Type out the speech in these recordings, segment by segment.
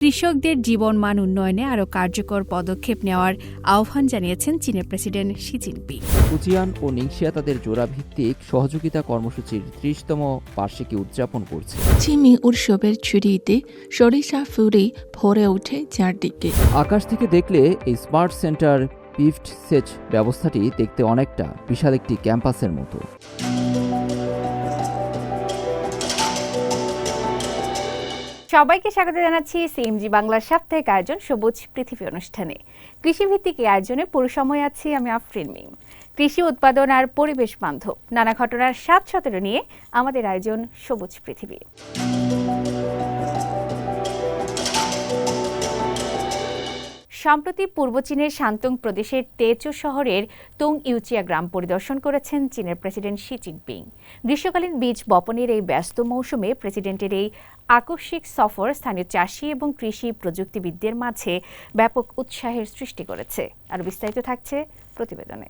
কৃষকদের জীবনমান উন্নয়নে আরও কার্যকর পদক্ষেপ নেওয়ার আহ্বান জানিয়েছেন চীনের প্রেসিডেন্ট শি জিনপিং। ফুজিয়ান ও নিংশিয়া তাদের জোড়াভিত্তিক সহযোগিতা কর্মসূচির ৩০তম বার্ষিকী উদযাপন করছে। চিমি উৎসবের ছুটিতে সরিষা ফুলে ভরে ওঠে চারদিকে। আকাশ থেকে দেখলে এই স্মার্ট সেন্টার পিভড সেচ ব্যবস্থাটি দেখতে অনেকটা বিশাল একটি ক্যাম্পাসের মতো। সবাইকে স্বাগত জানাচ্ছি সিএমজি বাংলার সাপ্তাহিক আয়োজন সবুজ পৃথিবী অনুষ্ঠানে। কৃষিভিত্তিক এই আয়োজনে পুরো সময় আছি আমি আফরিন মিম। কৃষি উৎপাদন আর পরিবেশ বান্ধব নানা ঘটনার ৭-১৭ নিয়ে আমাদের আয়োজন সবুজ পৃথিবী। সম্প্রতি পূর্ব চীনের শান্তং প্রদেশের তেচৌ শহরের তুং ইউচিয়া গ্রাম পরিদর্শন করেছেন চীনের প্রেসিডেন্ট শি জিনপিং। গ্রীষ্মকালীন বীজ বপনের এই ব্যস্ত মৌসুমে প্রেসিডেন্টের এই আকস্মিক সফর স্থানীয় চাষি এবং কৃষি প্রযুক্তিবিদদের মাঝে ব্যাপক উৎসাহের সৃষ্টি করেছে। আর বিস্তারিত থাকছে প্রতিবেদনে।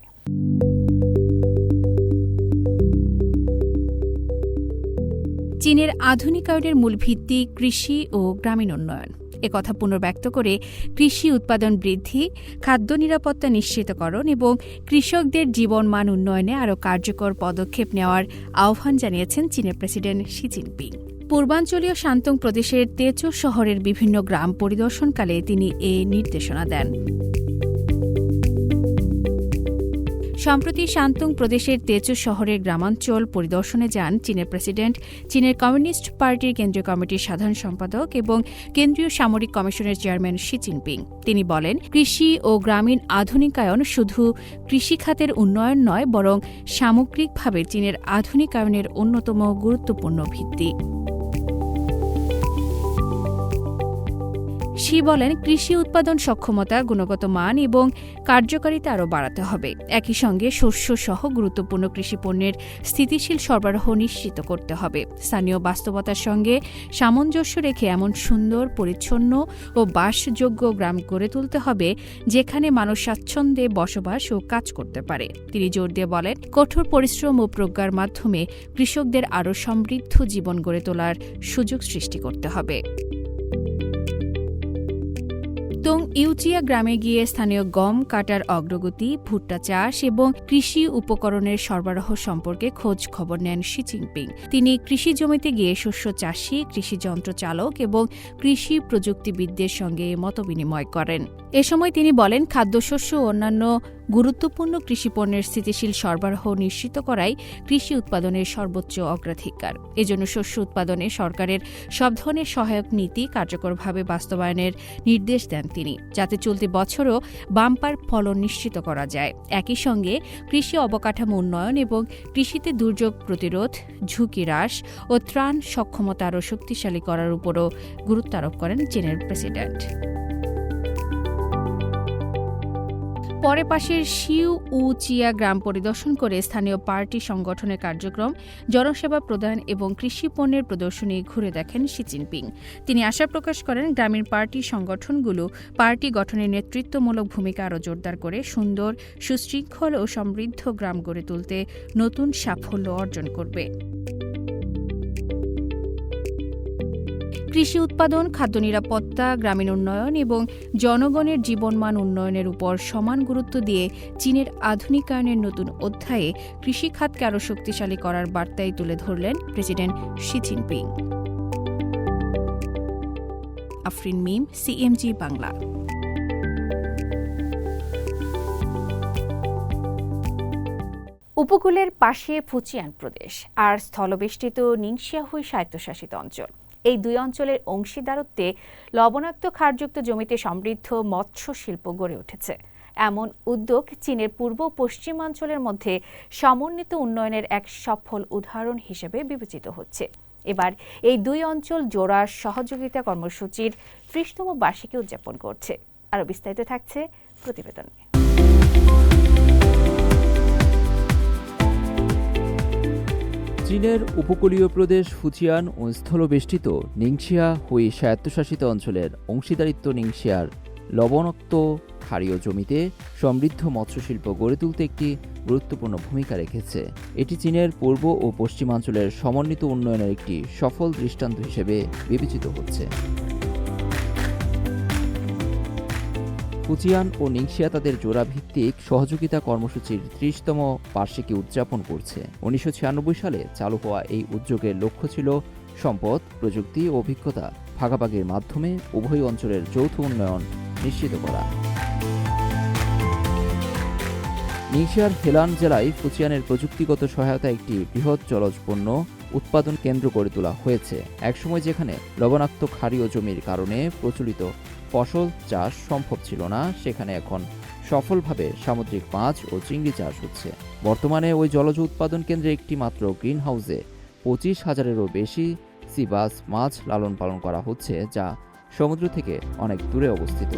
চীনের আধুনিকায়নের মূল ভিত্তি কৃষি ও গ্রামীণ উন্নয়ন। একথা পুনর্ব্যক্ত করে কৃষি উৎপাদন বৃদ্ধি, খাদ্য নিরাপত্তা নিশ্চিতকরণ এবং কৃষকদের জীবনমান উন্নয়নে আরও কার্যকর পদক্ষেপ নেওয়ার আহ্বান জানিয়েছেন চীনের প্রেসিডেন্ট শি জিনপিং। পূর্বাঞ্চলীয় শান্তং প্রদেশের তেচৌ শহরের বিভিন্ন গ্রাম পরিদর্শনকালে তিনি এ নির্দেশনা দেন। সম্প্রতি শান্তং প্রদেশের তেচৌ শহরের গ্রামাঞ্চল পরিদর্শনে যান চীনের প্রেসিডেন্ট, চীনের কমিউনিস্ট পার্টির কেন্দ্রীয় কমিটির সাধারণ সম্পাদক এবং কেন্দ্রীয় সামরিক কমিশনের চেয়ারম্যান শি জিনপিং। তিনি বলেন, কৃষি ও গ্রামীণ আধুনিকায়ন শুধু কৃষিখাতের উন্নয়ন নয়, বরং সামগ্রিকভাবে চীনের আধুনিকায়নের অন্যতম গুরুত্বপূর্ণ ভিত্তি। শি বলেন, কৃষি উৎপাদন সক্ষমতা, গুণগত মান এবং কার্যকারিতা আরও বাড়াতে হবে। একই সঙ্গে শস্য সহ গুরুত্বপূর্ণ কৃষিপণ্যের স্থিতিশীল সরবরাহ নিশ্চিত করতে হবে। স্থানীয় বাস্তবতার সঙ্গে সামঞ্জস্য রেখে এমন সুন্দর, পরিচ্ছন্ন ও বাসযোগ্য গ্রাম গড়ে তুলতে হবে যেখানে মানুষ স্বাচ্ছন্দ্যে বসবাস ও কাজ করতে পারে। তিনি জোর দিয়ে বলেন, কঠোর পরিশ্রম ও প্রজ্ঞার মাধ্যমে কৃষকদের আরও সমৃদ্ধ জীবন গড়ে তোলার সুযোগ সৃষ্টি করতে হবে। তুং ইউচিয়া গ্রামে গিয়ে স্থানীয় গম কাটার অগ্রগতি, ভুট্টা চাষ এবং কৃষি উপকরণের সরবরাহ সম্পর্কে খোঁজ খবর নেন শি জিনপিং। তিনি কৃষি জমিতে গিয়ে শস্য চাষী, কৃষি যন্ত্র চালক এবং কৃষি প্রযুক্তিবিদদের সঙ্গে মতবিনিময় করেন। এ সময় তিনি বলেন, খাদ্যশস্য ও অন্যান্য গুরুত্বপূর্ণ কৃষিপণ্যের স্থিতিশীল সরবরাহ নিশ্চিত করাই কৃষি উৎপাদনের সর্বোচ্চ অগ্রাধিকার। এজন্য শস্য উৎপাদনে সরকারের সব ধরনের সহায়ক নীতি কার্যকরভাবে বাস্তবায়নের নির্দেশ দেন তিনি, যাতে চলতি বছরও বাম্পার ফলন নিশ্চিত করা যায়। একই সঙ্গে কৃষি অবকাঠামো উন্নয়ন এবং কৃষিতে দুর্যোগ প্রতিরোধ, ঝুঁকি হ্রাস ও ত্রাণ সক্ষমতা আরও শক্তিশালী করার উপরও গুরুত্ব আরোপ করেন চীনের প্রেসিডেন্ট। পরে পাশের শিউ উ চিয়া গ্রাম পরিদর্শন করে স্থানীয় পার্টি সংগঠনের কার্যক্রম, জনসেবা প্রদান এবং কৃষি পণ্যের প্রদর্শনী ঘুরে দেখেন শি জিনপিং। তিনি আশা প্রকাশ করেন, গ্রামীণ পার্টি সংগঠনগুলো পার্টি গঠনে নেতৃত্বমূলক ভূমিকা আরও জোরদার করে সুন্দর, সুশৃঙ্খল ও সমৃদ্ধ গ্রাম গড়ে তুলতে নতুন সাফল্য অর্জন করবে। কৃষি উৎপাদন, খাদ্য নিরাপত্তা, গ্রামীণ উন্নয়ন এবং জনগণের জীবনমান উন্নয়নের উপর সমান গুরুত্ব দিয়ে চীনের আধুনিকায়নের নতুন অধ্যায়ে কৃষিখাতকে আরও শক্তিশালী করার বার্তাই তুলে ধরলেন প্রেসিডেন্ট শি জিনপিং। আফরিন মিম, সিএমজি বাংলা। উপকূলের পাশে ফুজিয়ান প্রদেশ আর স্থলবেষ্টিত নিংশিয়া হুই স্বায়ত্তশাসিত অঞ্চল, এই দুই অঞ্চলের অংশীদারত্বে লবণাক্ত ক্ষারযুক্ত জমিতে সমৃদ্ধ মৎস্য শিল্প গড়ে উঠেছে। এমন উদ্যোগ চীনের পূর্ব পশ্চিমাঞ্চলের মধ্যে সমন্বিত উন্নয়নের এক সফল উদাহরণ হিসেবে বিবেচিত হচ্ছে। এবার এই দুই অঞ্চল জোড়া সহযোগিতা কর্মসূচির ৩০তম বার্ষিকী উদযাপন করছে। আরও বিস্তারিত থাকছে প্রতিবেদনে। চীনের উপকূলীয় প্রদেশ ফুজিয়ান ও স্থলবেষ্টিত নিংশিয়া হুই স্বায়ত্তশাসিত অঞ্চলের অংশীদারিত্ব নিংশিয়ার লবণাক্ত ক্ষারীয় জমিতে সমৃদ্ধ মৎস্যশিল্প গড়ে তুলতে একটি গুরুত্বপূর্ণ ভূমিকা রেখেছে। এটি চীনের পূর্ব ও পশ্চিমাঞ্চলের সমন্বিত উন্নয়নের একটি সফল দৃষ্টান্ত হিসেবে বিবেচিত হচ্ছে। ফুজিয়ান ও নিংশিয়া তাদের জোড়াভিত্তিক সহযোগিতা কর্মসূচির 30তম বার্ষিকী উদযাপন করছে। 1996 সালে চালু হওয়া এই উদ্যোগের লক্ষ্য ছিল সম্পদ, প্রযুক্তি ও অভিজ্ঞতা ভাগাভাগির মাধ্যমে উভয় অঞ্চলের যৌথ উন্নয়ন নিশ্চিত করা। নিংশিয়ার হেলান জেলায় ফুজিয়ানের প্রযুক্তিগত সহায়তা একটি বৃহৎ জলজ পণ্য উৎপাদন কেন্দ্র গড়ে তোলা হয়েছে। একসময় যেখানে লবণাক্ত ক্ষারীয় জমির কারণে প্রচলিত ফসল চাষ সম্ভব ছিল না, সেখানে এখন সফলভাবে সামুদ্রিক মাছ ও চিংড়ি চাষ হচ্ছে। বর্তমানে ওই জলজ উৎপাদন কেন্দ্রে একটি মাত্র গ্রিন হাউসে 25,000-এরও বেশি সি বাস মাছ লালন পালন করা হচ্ছে, যা সমুদ্র থেকে অনেক দূরে অবস্থিত।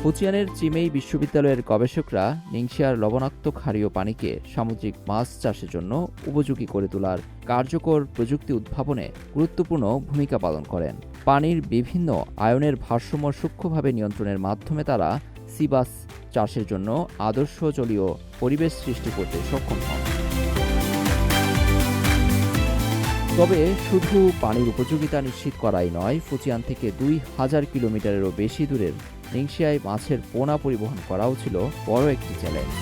ফুজিয়ানের চিমেই বিশ্ববিদ্যালয়ের গবেষকরা নিংশিয়ার লবণাক্ত ক্ষারীয় পানিকে সামুদ্রিক মাছ চাষের জন্য উপযোগী করে তোলার কার্যকর প্রযুক্তি উদ্ভাবনে গুরুত্বপূর্ণ ভূমিকা পালন করেন। পানির বিভিন্ন আয়নের ভারসাম্য সূক্ষ্মভাবে নিয়ন্ত্রণের মাধ্যমে তারা সি বাস চাষের জন্য আদর্শ জলীয় পরিবেশ সৃষ্টি করতে সক্ষম হন। তবে শুধু পানির উপযোগিতা নিশ্চিত করাই নয়, ফুজিয়ান থেকে 2,000 কিলোমিটারেরও বেশি দূরের নিংশিয়ায় মাছের পোনা পরিবহন করাও ছিল বড় একটি চ্যালেঞ্জ।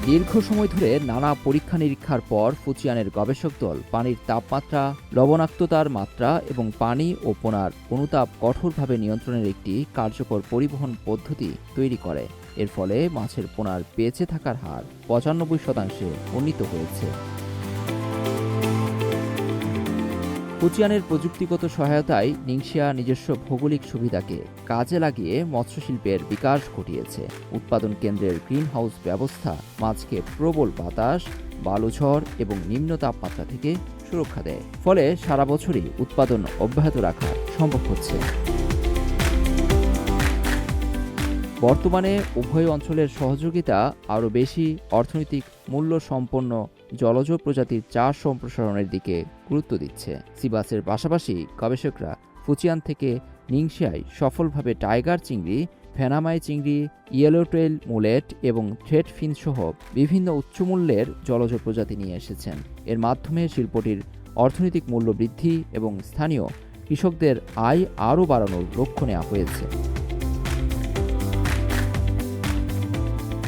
দীর্ঘ সময় ধরে নানা পরীক্ষা নিরীক্ষার পর ফুজিয়ানের গবেষক দল পানির তাপমাত্রা, লবণাক্ততার মাত্রা এবং পানি ও পোনার অনুতাপ কঠোরভাবে নিয়ন্ত্রণের একটি কার্যকর পরিবহন পদ্ধতি তৈরি করে। এর ফলে মাছের পোনার বেঁচে থাকার হার 95% উন্নীত হয়েছে। ফুজিয়ানের প্রযুক্তিগত সহায়তায় নিংশিয়া নিজস্ব ভৌগোলিক সুবিধাকে কাজে লাগিয়ে মৎস্যশিল্পের বিকাশ ঘটিয়েছে। উৎপাদন কেন্দ্রের গ্রিন হাউস ব্যবস্থা মাছকে প্রবল বাতাস, বালুঝড় এবং নিম্ন তাপমাত্রা থেকে সুরক্ষা দেয়, ফলে সারা বছরই উৎপাদন অব্যাহত রাখা সম্ভব হচ্ছে। বর্তমানে উভয় অঞ্চলের সহযোগিতা আরও বেশি অর্থনৈতিক মূল্য সম্পন্ন জলজ প্রজাতির চাষ সম্প্রসারণের দিকে গুরুত্ব দিচ্ছে। সিবাসের পাশাপাশি গবেষকরা ফুজিয়ান থেকে নিংশিয়ায় সফলভাবে টাইগার চিংড়ি, ভেনামাই চিংড়ি, ইয়েলোটেল মুলেট এবং থ্রেড ফিন সহ বিভিন্ন উচ্চমূল্যের জলজ প্রজাতি নিয়ে এসেছেন। এর মাধ্যমে শিল্পটির অর্থনৈতিক মূল্য বৃদ্ধি এবং স্থানীয় কৃষকদের আয় আরও বাড়ানোর লক্ষ্য নেওয়া হয়েছে।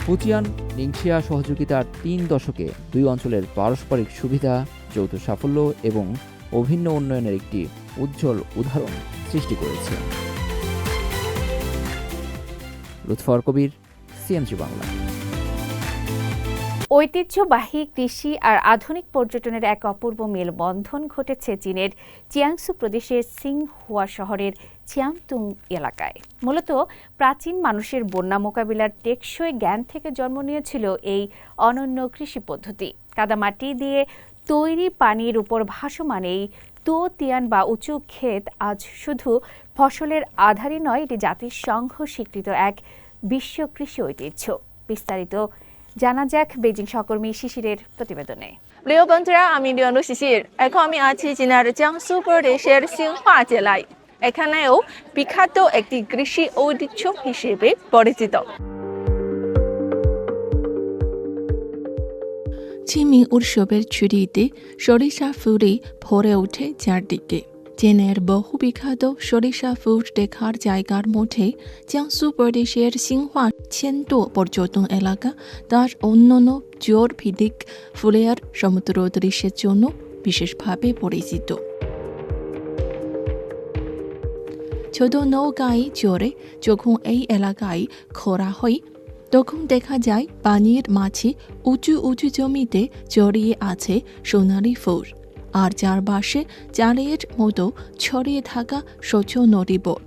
ফুজিয়ান নিংশিয়া সহযোগিতার 3 দশকে দুই অঞ্চলের পারস্পরিক সুবিধা, যৌথ সাফল্য এবং অভিন্ন উন্নয়নের একটি উজ্জ্বল উদাহরণ সৃষ্টি করেছে। লুৎফর কবির, সিএমজি বাংলা। ঐতিহ্যবাহী কৃষি আর আধুনিক পর্যটনের এক অপূর্ব মেলবন্ধন ঘটেছে চীনের চিয়াংসু প্রদেশের সিংহুয়া শহরের চিয়াংতুং এলাকায়। মূলত প্রাচীন মানুষের বন্যা মোকাবিলার টেকসই জ্ঞান থেকে জন্ম নিয়েছিল এই অনন্য কৃষি পদ্ধতি। কাদামাটি দিয়ে তৈরি পানির উপর ভাসমান এই তো তিয়ান বা উঁচু ক্ষেত আজ শুধু ফসলের আধারই নয়, এটি জাতিসংঘ স্বীকৃত এক বিশ্ব কৃষি ঐতিহ্য। বিস্তারিত জানা যাক বেজিং সহকর্মী শিশিরের প্রতিবেদনে। প্রিয় বন্ধুরা, আমি লিওনু শিশির। এখন আমি আছি চীনের জিয়াংসু প্রদেশের সিংহুয়া জেলায়। এখানেও বিখ্যাত একটি কৃষি ঐতিহ্য হিসেবে পরিচিত। চিমিং উৎসবের ছুটিতে সরিষা ফুলে ভরে ওঠে চারদিকে। চীনের বহু বিখ্যাত সরিষা ফুল দেখার জায়গার মধ্যে জিয়াংসু প্রদেশের সিংহুয়া ছেনটো পর্যটন এলাকা তার অন্যান্য জোর ভিত্তিক ফুলের সমুদ্র দৃশ্যের জন্য বিশেষভাবে পরিচিত। ছোট নৌকায় চড়ে যখন এই এলাকায় ঘোরা হয়, তখন দেখা যায় পানির মাঝে উঁচু উঁচু জমিতে জড়িয়ে আছে সোনালি ফুল, আর চারপাশে চালের মতো ছড়িয়ে থাকা স্বচ্ছ নদী বোট।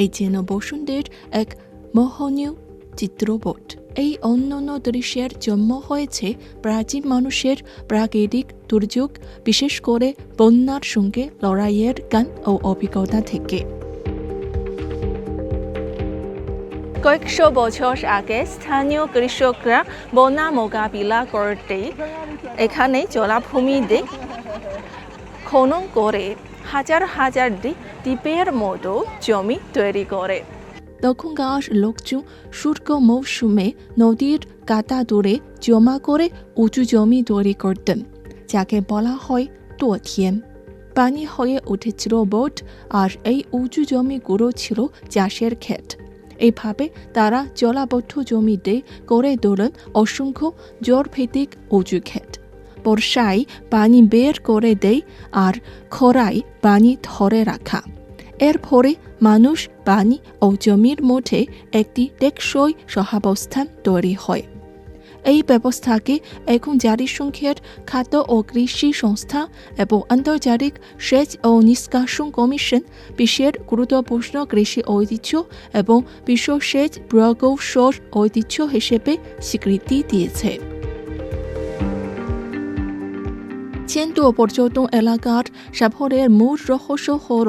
এই যেন বসন্তের এক মোহনীয় চিত্রপট। এই অনন্য দৃশ্যের জন্ম হয়েছে প্রাচীন মানুষের প্রাকৃতিক দুর্যোগ, বিশেষ করে বন্যার সঙ্গে লড়াইয়ের জ্ঞান ও অভিজ্ঞতা থেকে। কয়েকশো বছর আগে স্থানীয় কৃষকরা বন্যা মোকাবিলা করতে এখানে জলাভূমিতে খনন করে হাজার হাজার দ্বীপের মতো জমি তৈরি করে। তখনকার লোকজন শুষ্ক মৌসুমে নদীর কাটা দূরে জমা করে উঁচু জমি তৈরি করতেন, যাকে বলা হয় তো তিয়ান। পানি হয়ে উঠেছিল বোট, আর এই উঁচু জমিগুলো ছিল চাষের ক্ষেত। এইভাবে তারা জলাবদ্ধ জমিতে করে তোলেন অসংখ্য জলভিত্তিক উঁচু ক্ষেত। বর্ষায় পানি বের করে দেয় আর খরায় পানি ধরে রাখা। এর ফলে মানুষ, পানি ও জমির মধ্যে একটি টেকসই সহাবস্থান তৈরি হয়। এই ব্যবস্থাকে এখন জাতিসংঘের খাদ্য ও কৃষি সংস্থা এবং আন্তর্জাতিক সেচ ও নিষ্কাশন কমিশন বিশ্বের গুরুত্বপূর্ণ কৃষি ঐতিহ্য এবং বিশ্ব সেচ প্রকৌশল ঐতিহ্য হিসেবে স্বীকৃতি দিয়েছে। চেন্টু পর্যটন এলাকার সাফল্যের মূল রহস্য হল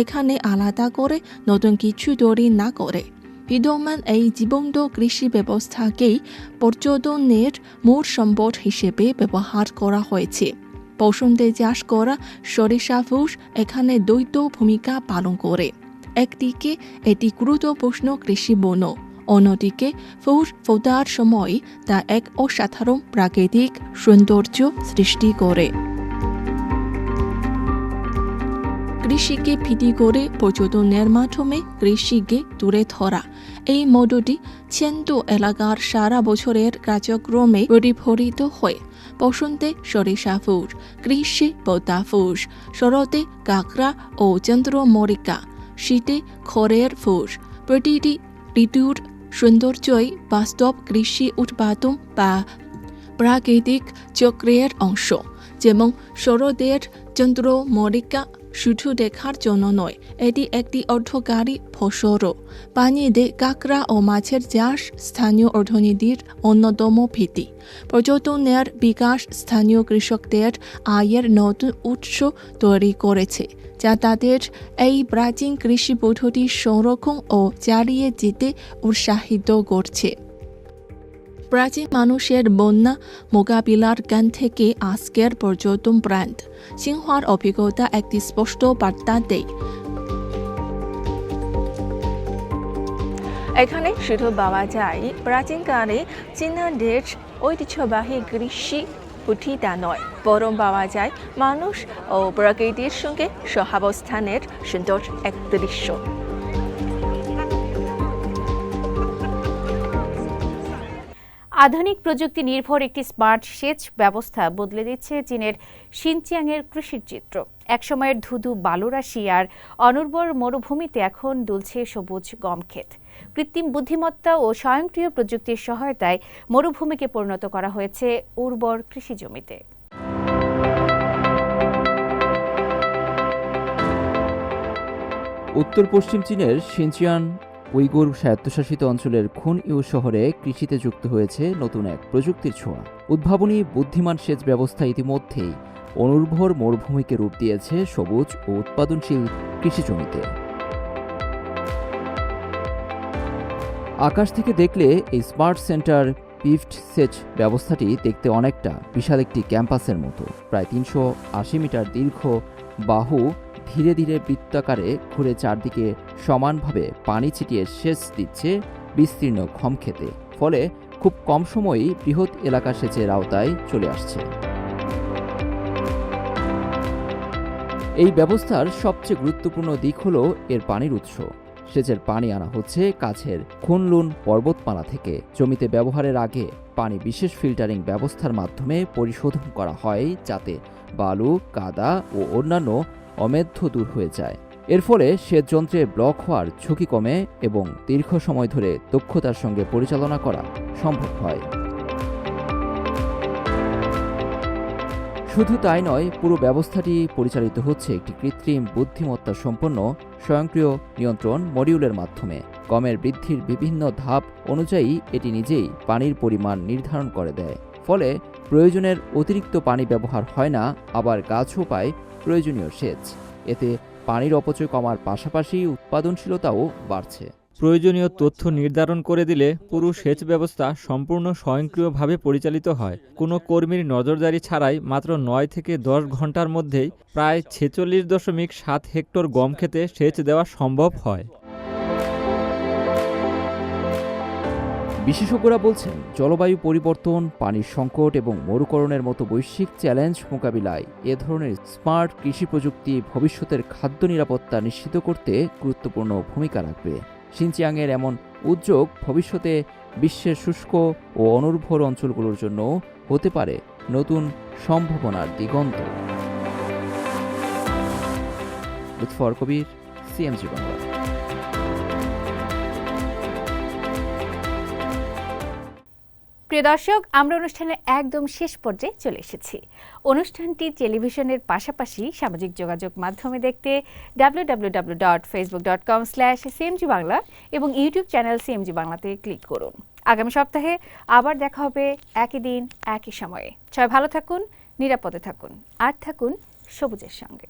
এখানে আলাদা করে নতুন কিছু তৈরি না করে বিদ্যমান এই জীবন্ত কৃষি ব্যবস্থাকেই পর্যটনের মূল সম্পদ হিসেবে ব্যবহার করা হয়েছে। বসন্তে চাষ করা সরিষা ফুল এখানে দ্বৈত ভূমিকা পালন করে। একদিকে এটি গুরুত্বপূর্ণ কৃষি বন, অন্যদিকে ফুল ফোটার সময় তা এক অসাধারণ প্রাকৃতিক সৌন্দর্য সৃষ্টি করে। কৃষিকে ভিত্তি করে পর্যটনের মাধ্যমে কৃষিকে তুলে ধরা, এই মডেলটি চেন্টু এলাকার সারা বছরের কার্যক্রমে প্রতিফলিত হয়। বসন্তে সরিষা ফুল, গ্রীষ্মে পদ্মা ফুল, শরতে কাঁকড়া ও চন্দ্রমল্লিকা, শীতে খড়ের ফুল। প্রতিটি ঋতুর সৌন্দর্যই বাস্তব কৃষি উৎপাদন বা প্রাকৃতিক চক্রের অংশ। যেমন শরতের চন্দ্রমল্লিকা শুধু দেখার জন্য নয়, এটি একটি অর্থকারী ফসলও। পানিতে কাঁকড়া ও মাছের চাষ স্থানীয় অর্থনীতির অন্যতম ভিত্তি। পর্যটনের বিকাশ স্থানীয় কৃষকদের আয়ের নতুন উৎস তৈরি করেছে, যা তাদের এই প্রাচীন কৃষি পদ্ধতি সংরক্ষণ ও চালিয়ে যেতে উৎসাহিত করছে। প্রাচীন মানুষের বন্যা মোকাবিলার জ্ঞান থেকে আজকের পর্যটন ব্র্যান্ড সিংহার অভিজ্ঞতা একটি স্পষ্ট বার্তা দেয়। এখানে শুধু পাওয়া যায় প্রাচীনকালে চীনাদের ঐতিহ্যবাহী কৃষি পুঁথি তা নয়, বরং পাওয়া যায় মানুষ ও প্রকৃতির সঙ্গে সহাবস্থানের সুন্দর এক দৃশ্য। আধুনিক প্রযুক্তি নির্ভর একটি স্মার্ট সেচ ব্যবস্থা বদলে দিচ্ছে চীনের শিনচিয়াংয়ের কৃষির চিত্র। একসময়ের ধুধু বালুরাশি আর অনুর্বর মরুভূমিতে এখন দুলছে সবুজ গম ক্ষেত। কৃত্রিম বুদ্ধিমত্তা ও স্বয়ংক্রিয় প্রযুক্তির সহায়তায় মরুভূমিকে পরিণত করা হয়েছে উর্বর কৃষি জমিতে। উত্তর পশ্চিম চীনের শিনচিয়াং উইগুর স্বায়ত্তশাসিত অঞ্চলের খুনইউ শহরে কৃষিতে যুক্ত হয়েছে নতুন এক প্রযুক্তির ছোঁয়া। উদ্ভাবনী বুদ্ধিমান সেচ ব্যবস্থা ইতিমধ্যেই অনুর্বর মরুভূমিকে রূপ দিয়েছে সবুজ ও উৎপাদনশীল কৃষি জমিতে। আকাশ থেকে দেখলে এই স্মার্ট সেন্টার পিভড সেচ ব্যবস্থাটি দেখতে অনেকটা বিশাল একটি ক্যাম্পাসের মতো। প্রায় 380 মিটার দীর্ঘ বাহু ধীরে ধীরে বৃত্তাকারে ঘুরে চারদিকে সমানভাবে পানি ছিটিয়ে সেচ দিচ্ছে বিস্তীর্ণ গম ক্ষেতে। ফলে খুব কম সময়েই বৃহৎ এলাকা সেচের আওতায় চলে আসছে। এই ব্যবস্থার সবচেয়ে গুরুত্বপূর্ণ দিক হল এর পানির উৎস। সেচের পানি আনা হচ্ছে কাছের খুনলুন পর্বতমালা থেকে। জমিতে ব্যবহারের আগে পানি বিশেষ ফিল্টারিং ব্যবস্থার মাধ্যমে পরিশোধন করা হয়, যাতে বালু, কাদা ও অন্যান্য অমেধ্য দূর হয়ে যায়। এর ফলে সেচ যন্ত্রে ব্লক হওয়ার ঝুঁকি কমে এবং দীর্ঘ সময় ধরে দক্ষতার সঙ্গে পরিচালনা করা সম্ভব হয়। শুধু তাই নয়, পুরো ব্যবস্থাটি পরিচালিত হচ্ছে একটি কৃত্রিম বুদ্ধিমত্তা সম্পন্ন স্বয়ংক্রিয় নিয়ন্ত্রণ মডিউলের মাধ্যমে। গমের বৃদ্ধির বিভিন্ন ধাপ অনুযায়ী এটি নিজেই পানির পরিমাণ নির্ধারণ করে দেয়। ফলে প্রয়োজনের অতিরিক্ত পানি ব্যবহার হয় না, আবার গাছও পায় প্রয়োজনীয় সেচ। এতে পানির অপচয় কমার পাশাপাশি উৎপাদনশীলতাও বাড়ছে। প্রয়োজনীয় তথ্য নির্ধারণ করে দিলে পুরো সেচ ব্যবস্থা সম্পূর্ণ স্বয়ংক্রিয়ভাবে পরিচালিত হয়। কোনো কর্মীর নজরদারি ছাড়াই মাত্র 9 থেকে 10 ঘন্টার মধ্যেই প্রায় 46.7 হেক্টর গম ক্ষেতে সেচ দেওয়া সম্ভব হয়। বিশেষজ্ঞরা বলছেন, জলবায়ু পরিবর্তন, পানির সংকট এবং মরুকরণের মতো বৈশ্বিক চ্যালেঞ্জ মোকাবিলায় এ ধরনের স্মার্ট কৃষি প্রযুক্তি ভবিষ্যতের খাদ্য নিরাপত্তা নিশ্চিত করতে গুরুত্বপূর্ণ ভূমিকা রাখবে। শিনচিয়াংয়ের এমন উদ্যোগ ভবিষ্যতে বিশ্বের শুষ্ক ও অনুর্বর অঞ্চলগুলোর জন্য হতে পারে নতুন সম্ভাবনার দিগন্ত। লুৎফর কবির, সিএমজি বাংলা। প্রিয় দর্শক, আমরা অনুষ্ঠানের একদম শেষ পর্যায়ে চলে এসেছি। অনুষ্ঠানটি টেলিভিশনের পাশাপাশি সামাজিক যোগাযোগ মাধ্যমে দেখতে www.facebook.com/cmg বাংলা এবং ইউটিউব চ্যানেল সিএমজি বাংলাতে ক্লিক করুন। আগামী সপ্তাহে আবার দেখা হবে একই দিন একই সময়ে। সবাই ভালো থাকুন, নিরাপদে থাকুন, আর থাকুন সবুজের সঙ্গে।